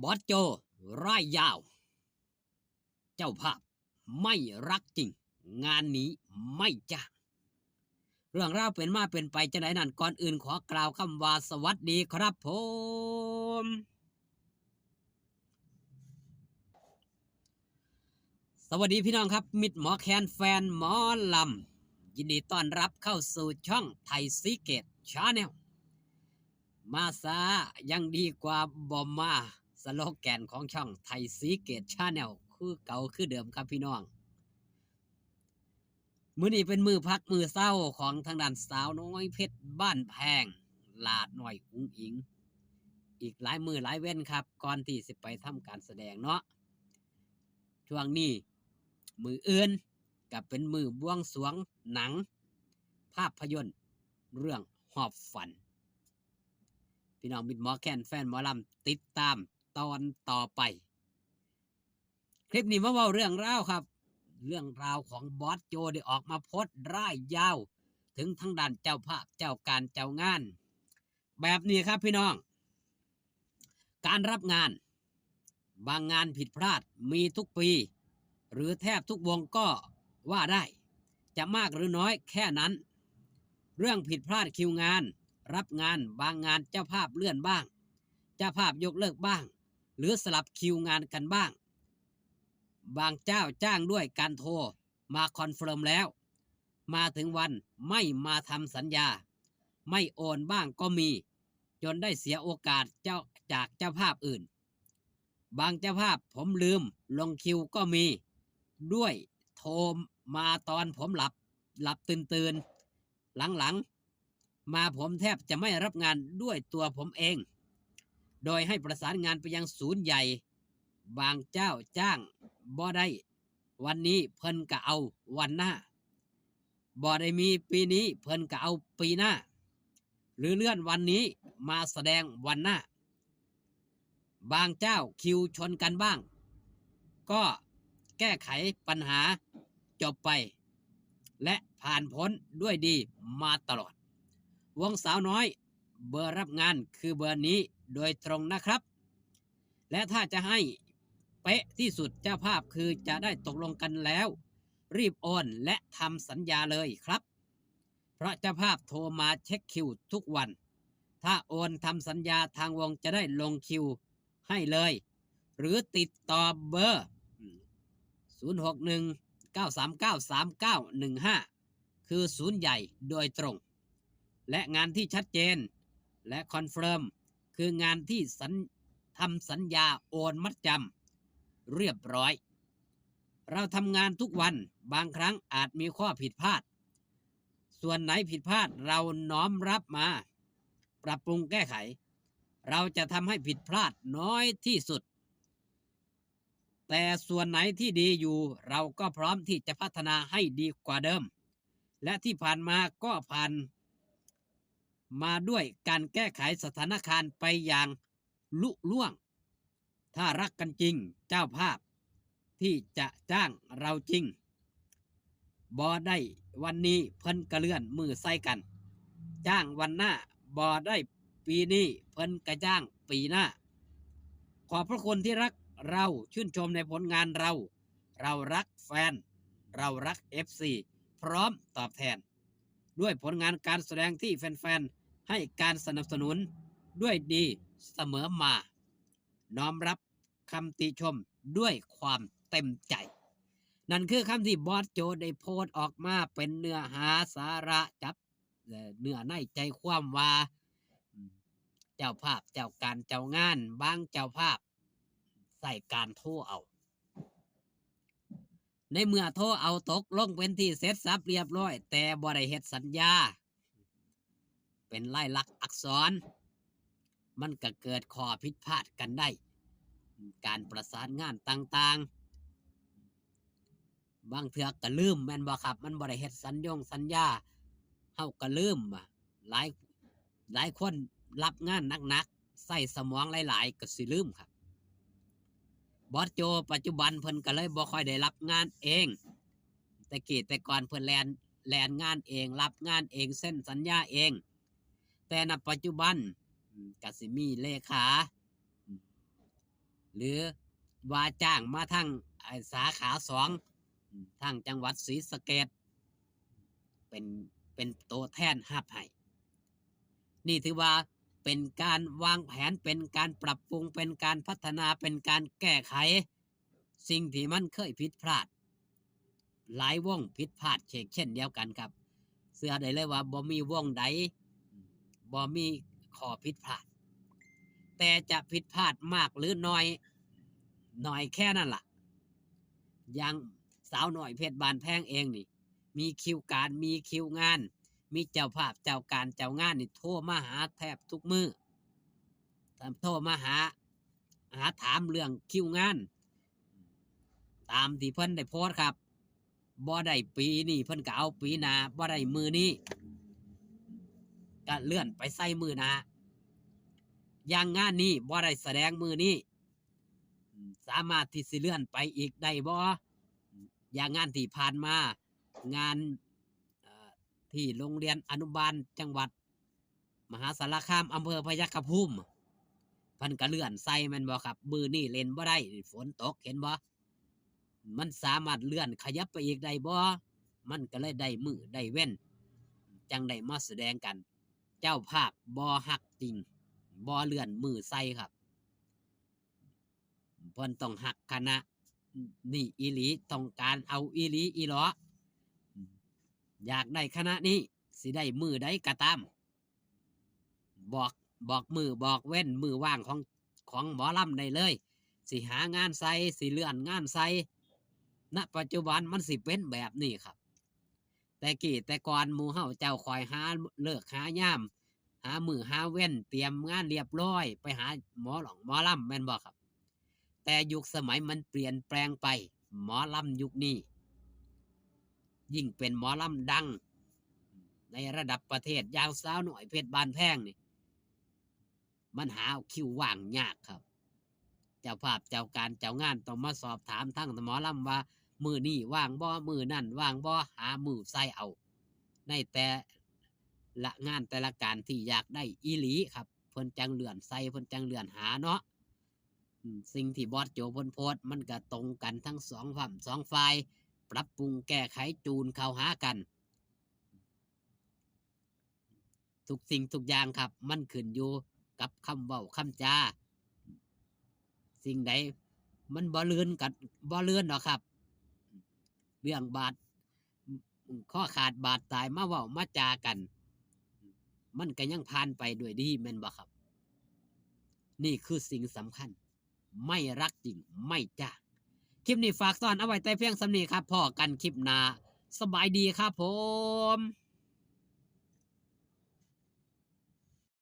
บอสโจร่ายยาวเจ้าภาพไม่รักจริงงานนี้ไม่จ้างเรื่องราวเป็นมาเป็นไปจะไหนนั่นก่อนอื่นขอกล่าวคำว่าสวัสดีครับผมสวัสดีพี่น้องครับมิตรหมอแคนแฟนหมอลำยินดีต้อนรับเข้าสู่ช่องไทยซีเกตชาแนลมาซายังดีกว่าบอมมาสโลแกนของช่องไทยซีเกตชาแนลคือเก่าคือเดิมครับพี่น้องมื้อนี้เป็นมือพักมือเศร้าของทางด้านสาวน้อยเพชรบ้านแพงลาดหน่อยอุ้งอิงอีกหลายมือหลายเว้นครับก่อนที่สิไปทำการแสดงเนาะช่วงนี้มืออื่นกับเป็นมือบวงสรวงหนังภาพยนตร์เรื่องหอบฝันพี่น้องมิตรหมอแคนแฟนหมอลำติดตามตอนต่อไปคลิปนี้มาเว้าเรื่องราวครับเรื่องราวของบอสโจได้ออกมาโพสต์ร่ายยาวถึงทั้งด้านเจ้าภาพเจ้าการเจ้างานแบบนี้ครับพี่น้องการรับงานบางงานผิดพลาดมีทุกปีหรือแทบทุกวงก็ว่าได้จะมากหรือน้อยแค่นั้นเรื่องผิดพลาดคิวงานรับงานบางงานเจ้าภาพเลื่อนบ้างเจ้าภาพยกเลิกบ้างหรือสลับคิวงานกันบ้างบางเจ้าจ้างด้วยการโทรมาคอนเฟิร์มแล้วมาถึงวันไม่มาทำสัญญาไม่โอนบ้างก็มีจนได้เสียโอกาสจากเจ้าภาพอื่นบางเจ้าภาพผมลืมลงคิวก็มีด้วยโทรมาตอนผมหลับตื่นหลังมาผมแทบจะไม่รับงานด้วยตัวผมเองโดยให้ประสานงานไปยังศูนย์ใหญ่บางเจ้าจ้างบ่ได้วันนี้เพิ่นก็เอาวันหน้าบ่ได้มีปีนี้เพิ่นก็เอาปีหน้าหรือเลื่อนวันนี้มาแสดงวันหน้าบางเจ้าคิวชนกันบ้างก็แก้ไขปัญหาจบไปและผ่านพ้นด้วยดีมาตลอดวงสาวน้อยเบอร์รับงานคือเบอร์นี้โดยตรงนะครับและถ้าจะให้เป๊ะที่สุดเจ้าภาพคือจะได้ตกลงกันแล้วรีบโอนและทำสัญญาเลยครับเพราะเจ้าภาพโทรมาเช็คคิวทุกวันถ้าโอนทำสัญญาทางวงจะได้ลงคิวให้เลยหรือติดต่อเบอร์0619393915คือศูนย์ใหญ่โดยตรงและงานที่ชัดเจนและคอนเฟิร์มคืองานที่ทำสัญญาโอนมัดจำเรียบร้อยเราทำงานทุกวันบางครั้งอาจมีข้อผิดพลาดส่วนไหนผิดพลาดเราน้อมรับมาปรับปรุงแก้ไขเราจะทำให้ผิดพลาดน้อยที่สุดแต่ส่วนไหนที่ดีอยู่เราก็พร้อมที่จะพัฒนาให้ดีกว่าเดิมและที่ผ่านมาก็ผ่านมาด้วยการแก้ไขสถานการณ์ไปอย่างลุล่วงถ้ารักกันจริงเจ้าภาพที่จะจ้างเราจริงบ่ได้วันนี้เพิ่นกระเลื่อนมือใส่กันจ้างวันหน้าบ่ได้ปีนี้เพิ่นกระจ้างปีหน้าขอบพระคุณที่รักเราชื่นชมในผลงานเรารักแฟนเรารัก FC พร้อมตอบแทนด้วยผลงานการแสดงที่แฟนๆให้การสนับสนุนด้วยดีเสมอมาน้อมรับคำติชมด้วยความเต็มใจนั่นคือคำที่บอสโจได้โพสต์ออกมาเป็นเนื้อหาสาระจับเนื้อในใจความว่าเจ้าภาพเจ้าการเจ้างานบางเจ้าภาพใส่การโทรเอาในเมื่อโทรเอาตกลงเป็นที่เสร็จสับเรียบร้อยแต่บ่ได้เฮ็ดสัญญาเป็นลายลักษณ์อักษรมันก็เกิดข้อผิดพลาดกันได้การประสานงานต่างๆบางเทื่อก็ลืมแม่นบ่ครับมันบ่ได้เฮ็ดสัญญาเฮาก็ลืมหลายหลายคนรับงานหนักๆใส่สมองหลายๆก็สิลืมครับบอสโจปัจจุบันเพิ่นก็เลยบ่ค่อยได้รับงานเองแต่ก่อนเพิ่นแลนงานเองรับงานเองเส้นสัญญาเองแต่ณปัจจุบันก็สิมีเลขา หรือว่าจ้างมาทั้งสาขาสองทางจังหวัดศรีสะเกษเป็นเป็นตัวแทนหับให้นี่ถือว่าเป็นการวางแผนเป็นการปรับปรุงเป็นการพัฒนาเป็นการแก้ไขสิ่งที่มันเคยผิดพลาดหลายวงผิดพลาดเช่นเดียวกันครับเสื้อได้เลยว่าบ่มีวงใดบ่มีข้อผิดพลาดแต่จะผิดพลาดมากหรือน้อยแค่นั้นล่ะอย่างสาวหน่อยเพชรบานแพงเองนี่มีคิวการมีคิวงานมีเจ้าภาพเจ้าการเจ้างานนี่โทรมาหาแทบทุกมือโทรมาหาถามเรื่องคิวงานตามที่เพิ่นได้โพสต์ครับบ่ได้ปีนี้เพิ่นก็เอาปีหน้าบ่ได้มือนี้ก็เลื่อนไปใส่มือหน้าอย่างงานนี้บ่ได้แสดงมือนี้สามารถที่สิเลื่อนไปอีกได้บ่อย่างงานที่ผ่านมางานที่โรงเรียนอนุบาลจังหวัดมหาสารคามอำเภอพยัคฆภูมิเพิ่นก็เลื่อนใส่แม่นบ่ครับมือนี้เล่นบ่ได้ฝนตกเห็นบ่มันสามารถเลื่อนขยับไปอีกได้บ่มันก็เลยได้มือได้เว้นจังได้มาแสดงกันเจ้าภาพบ่ฮักจริงบ่เลื่อนมือใส่ครับเพิ่นต้องฮักคณะนี่อีหลีต้องการเอาอีหลีอีหลออยากได้คณะนี้สิได้มือใดก็ตามบอกมือบอกเว้นมือว่างของหมอลำได้เลยสิหางานใส่สิเลื่อนงานใส่ณปัจจุบันมันสิเป็นแบบนี้ครับแต่ก่อนหมู่เฮาเจ้าคอยหาเลิกหายามหามือหาเว้นเตรียมงานเรียบร้อยไปหาหมอลำแม่นบ่ครับแต่ยุคสมัยมันเปลี่ยนแปลงไปหมอลำยุคนี้ยิ่งเป็นหมอลำดังในระดับประเทศยาวสาวหน่อยเพชรบานแพงนี่มันหาคิวว่างยากครับเจ้าภาพเจ้าการเจ้างานต้องมาสอบถามทั้งหมอลำว่ามือนี่ว่างบ่มือนั่นว่างบ่หามือใส่เอาในแต่ละงานแต่ละการที่อยากได้อีหลีครับเพิ่นจังเลื่อนใส่เพิ่นจังเลื่อนหาเนาะสิ่งที่บอสโจเพิ่นโพสต์มันก็ตรงกันทั้งสองฝ่ายปรับปรุงแก้ไขจูนเข้าหากันทุกสิ่งทุกอย่างครับมันขึ้นอยู่กับคำเว้าคำจาสิ่งใดมันบ่เลื่อนกันบ่เลื่อนหรอกครับเรื่องบาดข้อขาดบาดตายมาเว้ามาจากันมันก็ยังผ่านไปด้วยดีแม่นบ่ครับนี่คือสิ่งสำคัญไม่รักจริงไม่จ้าคลิปนี้ฝากซ่อนเอาไว้แต่เพียงสำนีครับพอกันคลิปหน้าสบายดีครับผม